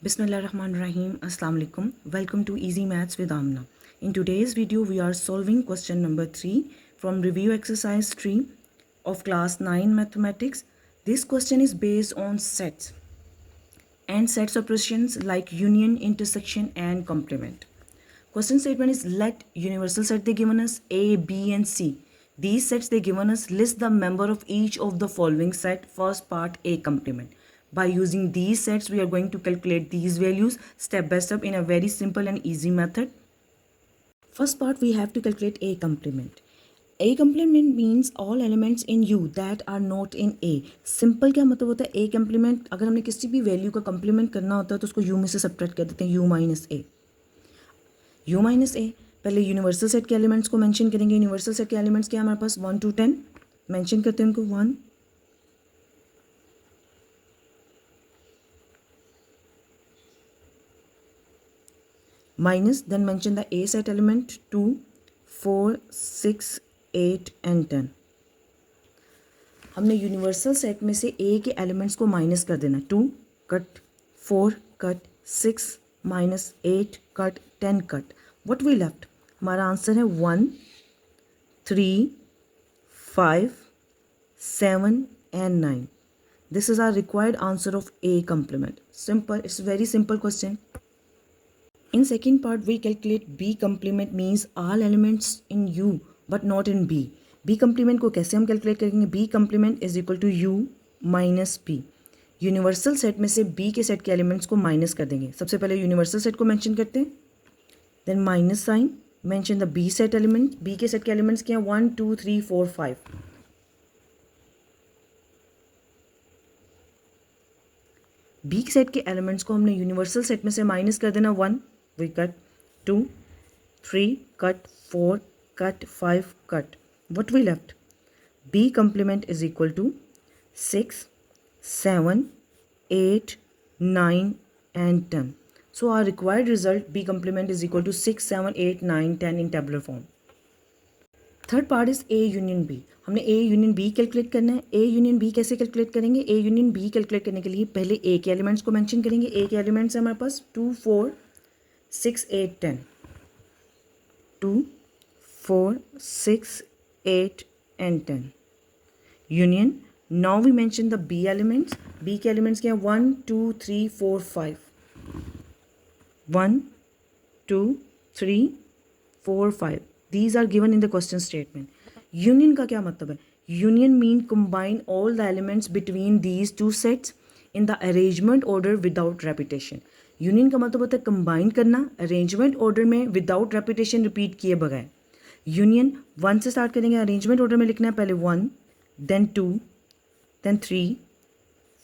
Bismillahirrahmanirrahim. Assalamu alaikum. Welcome to Easy Maths with Amna. In today's video, we are solving question number 3 from review exercise 3 of class 9 mathematics. This question is based on sets and sets operations like union, intersection and complement. Question statement is let universal set they given us A, B and C. These sets they given us list the member of each of the following set. First part A complement. By using these sets we are going to calculate these values step by step in a very simple and easy method. First part we have to calculate A complement. A complement means all elements in U that are not in A. Simple क्या मतलब होता है A complement? अगर हमने किसी भी value का complement करना होता है तो उसको U में से सब्ट्रैक्ट कर देते हैं U minus A. U minus A पहले यूनिवर्सल सेट के एलिमेंट्स को मेंशन करेंगे. यूनिवर्सल सेट के एलिमेंट्स क्या हमारे पास 1 to 10 मेंशन करते हैं उनको 1 minus then mention the A set element 2 4 6 8 and 10. हमने यूनिवर्सल सेट में से A के एलिमेंट्स को माइनस कर देना 2 cut 4 cut 6 minus 8 cut 10 cut. What we left हमारा आंसर है 1 3 5 7 and 9. This is our required answer of A complement. Simple, it's very simple question. In second part we calculate B complement means all elements in U but not in B. B complement को कैसे हम calculate करेंगे? B complement is equal to U minus B. Universal set में से B के set के elements को minus कर देंगे. सबसे पहले यूनिवर्सल सेट को मेंशन करते हैं then minus sign mention the B set element. B के सेट के एलिमेंट्स क्या हैं 1 2 3 4 5. B सेट के एलिमेंट्स को हमने यूनिवर्सल सेट में से माइनस कर देना 1 we cut 2 3 cut 4 cut 5 cut. What we left? B complement is equal to 6 7 8 9 and 10. So our required result B complement is equal to 6 7 8 9 10 in tabular form. Third part is A union B. हमने A union B calculate करना है. A union B कैसे calculate करेंगे? A union B calculate करने के लिए पहले A के एलिमेंट्स को मेंशन करेंगे. A के एलिमेंट्स है हमारे पास 2 4 6 8 10 2 4 6 8 and 10 union. Now we mention the B elements. B के elements क्या हैं 1 2 3 4 5 1 2 3 4 5. These are given in the question statement. Union का क्या मतलब है? Union mean combine all the elements between these two sets in the arrangement order without repetition. Union का मतलब होता है कंबाइन करना अरेंजमेंट ऑर्डर में विदाउट रेपिटेशन रिपीट किए बगैर. यूनियन 1 से स्टार्ट करेंगे. अरेंजमेंट ऑर्डर में लिखना है पहले 1 देन 2 देन 3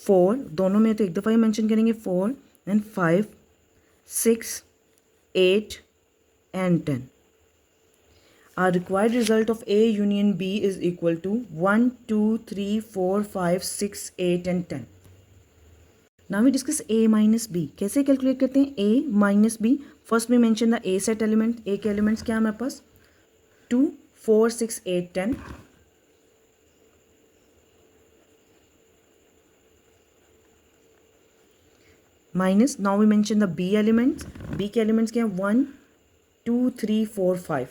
4 दोनों में तो एक दफ़ा ही मेंशन करेंगे 4 then 5 6 8 and 10. Our required result of A union B is equal to 1 2 3 4 5 6 8 and 10. Now we discuss A minus B. कैसे कैलकुलेट करते हैं A minus B? फर्स्ट में mention the A set element. A के elements क्या है हमारे पास 2 4 6 8 10. Minus now we mention the B elements. B के एलिमेंट्स क्या है 1 2 3 4 5.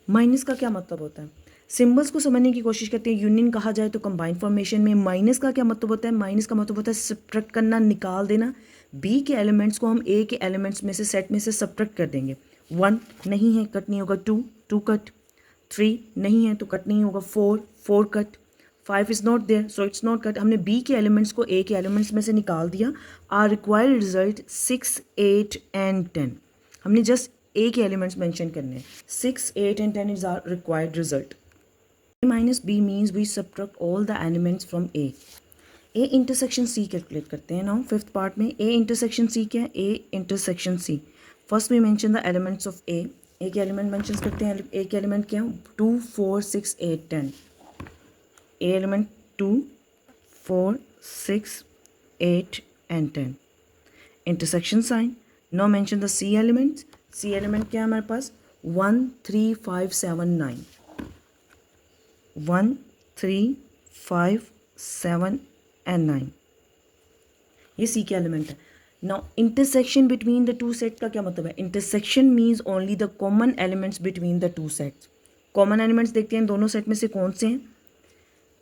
माइनस का क्या मतलब होता है? सिंबल्स को समझने की कोशिश करते हैं. यूनियन कहा जाए तो कंबाइंड फॉर्मेशन में. माइनस का क्या मतलब होता है? माइनस का मतलब होता है सब्ट्रैक्ट करना, निकाल देना. बी के एलिमेंट्स को हम ए के एलिमेंट्स में से सेट में से सब्ट्रैक्ट कर देंगे. 1 नहीं है कट नहीं होगा 2 कट 3 नहीं है तो कट नहीं होगा 4 cut 5 is not there so it's not cut. हमने बी के एलिमेंट्स को ए के एलिमेंट्स में से निकाल दिया. Our required result 6 8 and 10. हमने जस्ट ए के एलिमेंट्स मेंशन करने हैं. 6 8 and 10 is our required result. A minus B means we subtract all the elements from A. A intersection C calculate करते हैं. नाउ फिफ्थ पार्ट में A intersection C क्या है? A intersection C. First we mention the elements of A. A के element mention करते हैं. A के element क्या है 2 4 6 8 10. A element 2 4 6 8 and 10. Intersection sign. Now mention the C elements. C element क्या है हमारे पास 1 3 5 7 9. 1 3 5 7 एंड 9। ये सी के एलिमेंट है। Now intersection between the two set का क्या मतलब है? Intersection means only the common elements between the two sets. Common elements देखते हैं दोनों सेट में से कौन से हैं।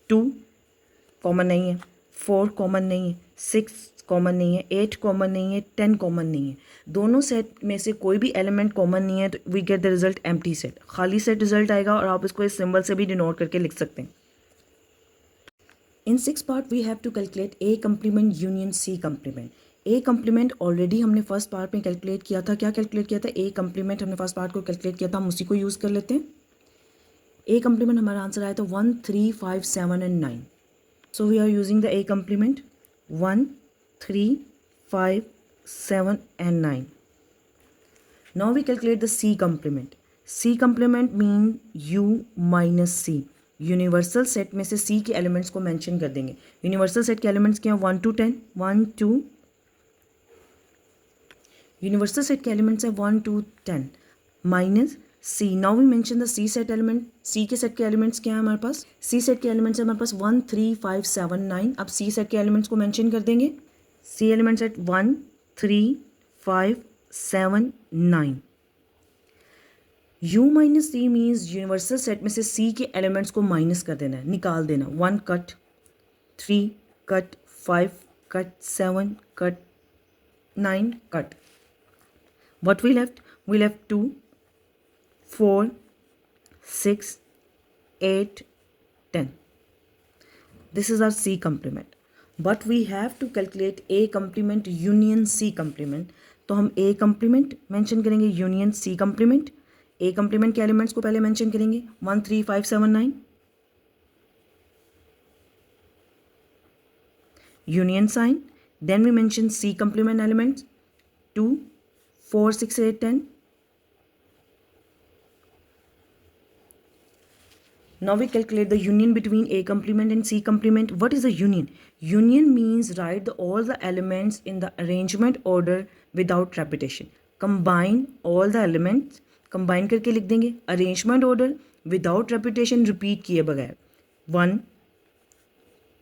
2 कॉमन नहीं है, 4 कॉमन नहीं है, 6 कॉमन नहीं है, 8 कॉमन नहीं है, 10 कॉमन नहीं है। दोनों सेट में से कोई भी एलिमेंट कॉमन नहीं है तो we get the result empty set, खाली सेट रिजल्ट आएगा और आप इसको इस सिंबल से भी डिनोट करके लिख सकते हैं। In 6 part we have to calculate A complement union C complement. A complement already हमने फर्स्ट पार्ट में कैलकुलेट किया था। क्या कैलकुलेट किया था? ए कम्प्लीमेंट हमने फर्स्ट पार्ट को कैलकुलेट किया था, हम उसी को यूज़ कर लेते हैं। ए कम्प्लीमेंट हमारा आंसर आया था 1 3 5 7 and 9। So we are using the A complement 1 3 5 7 and 9. Now we calculate the C complement. C complement mean U minus C. Universal set में से C के एलिमेंट्स को मेंशन कर देंगे। यूनिवर्सल सेट के एलिमेंट्स क्या हैं? 1 to 10 1 2। यूनिवर्सल सेट के एलिमेंट्स हैं 1 to 10 minus C। Now we mention the C set element. C के सेट के एलिमेंट्स क्या है हमारे पास? C सेट के एलिमेंट्स है हमारे पास 1 3 5 7 9। अब C सेट के एलिमेंट्स को मेंशन कर देंगे। C elements at 1 3 5 7 9। U minus C means universal set में से C के एलिमेंट्स को माइनस कर देना है, निकाल देना। 1 cut, 3 cut, 5 cut, 7 cut, 9 cut. What we left? We left 2 4 6 8 10. This is our C complement. But we have to calculate A complement union C complement. तो हम A complement मेंशन करेंगे, union C complement। A complement के elements को पहले mention करेंगे 1 3 5 7 9। Union sign, then we mention C complement elements 2 4 6 8 10। Now we calculate the union between A complement and C complement. What is the union? Union means write all the elements in the arrangement order without repetition. Combine all the elements, combine करके लिख देंगे arrangement order without repetition, repeat किए बगैर। 1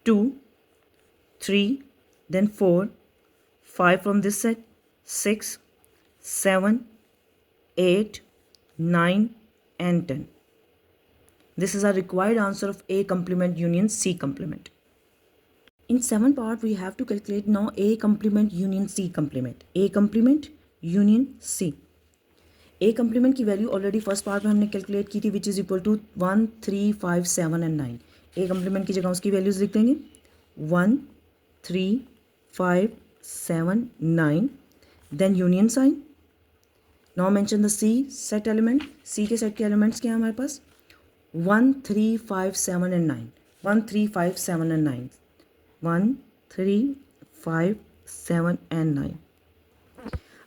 2 3 then 4 5 from this set, 6 7 8 9 and 10. This is our required answer of A complement union C complement. In 7 part we have to calculate now A complement union C complement. A complement union C. A complement की value already first part में हमने calculate की थी which is equal to 1 3 5 7 and 9। A complement की जगह उसकी values लिख देंगे 1 3 5 7 9। Then union sign. Now mention the C set element. C के सेट के एलिमेंट्स क्या है हमारे पास? 1 3 5 7 and 9। 1 3 5 7 and 9। 1 3 5 7 and 9।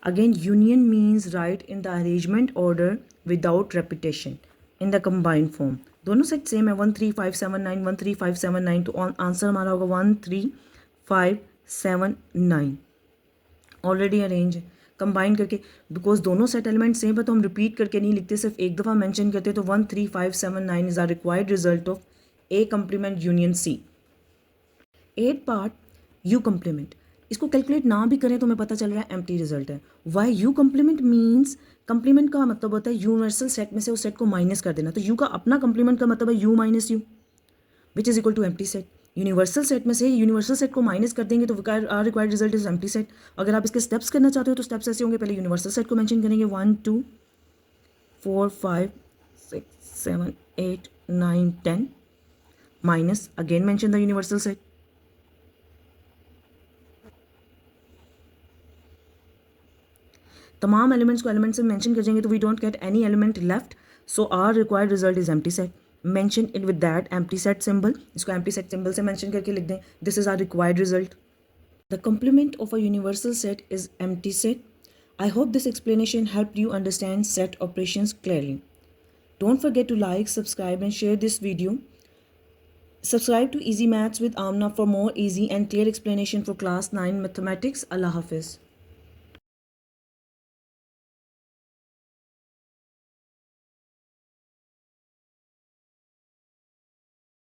Again union means write in the arrangement order without repetition in the combined form. दोनों सेट सेम है 1 3 5 7 9 1 3 5 7 9। तो answer हमारा होगा 1 3 5 7 9। ऑलरेडी अरेंज है कंबाइन करके, बिकॉज दोनों सेट एलिमेंट सेम है तो हम रिपीट करके नहीं लिखते, सिर्फ एक दफ़ा मेंशन करते। तो 1 3 5 7 9 is our required result of A complement union C। 8 part U complement। इसको कैलकुलेट ना भी करें तो हमें पता चल रहा है एम्प्टी रिजल्ट है। Why U complement means complement का मतलब होता है यूनिवर्सल सेट में से उस सेट को माइनस कर देना। तो U का अपना कंप्लीमेंट का मतलब है U minus U which is equal to empty set. Universal set में से यूनिवर्सल सेट को माइनस कर देंगे तो our required result is empty set. अगर आप इसके स्टेप्स करना चाहते हो तो स्टेप्स ऐसे होंगे, पहले यूनिवर्सल सेट को मेंशन करेंगे 1 2 4 5 6 7 8 9 10 minus again mention the universal set. तमाम एलिमेंट्स को एलिमेंट से मेंशन कर देंगे तो we don't get any element left, so our required result is empty set. Mention it with that empty set symbol. इसको empty set symbol से mention करके लिख दें, this is our required result. The complement of a universal set is empty set. I hope this explanation helped you understand set operations clearly. Don't forget to like, subscribe and share this video. Subscribe to Easy Maths with Amna for more easy and clear explanation for class 9 mathematics. Allah Hafiz.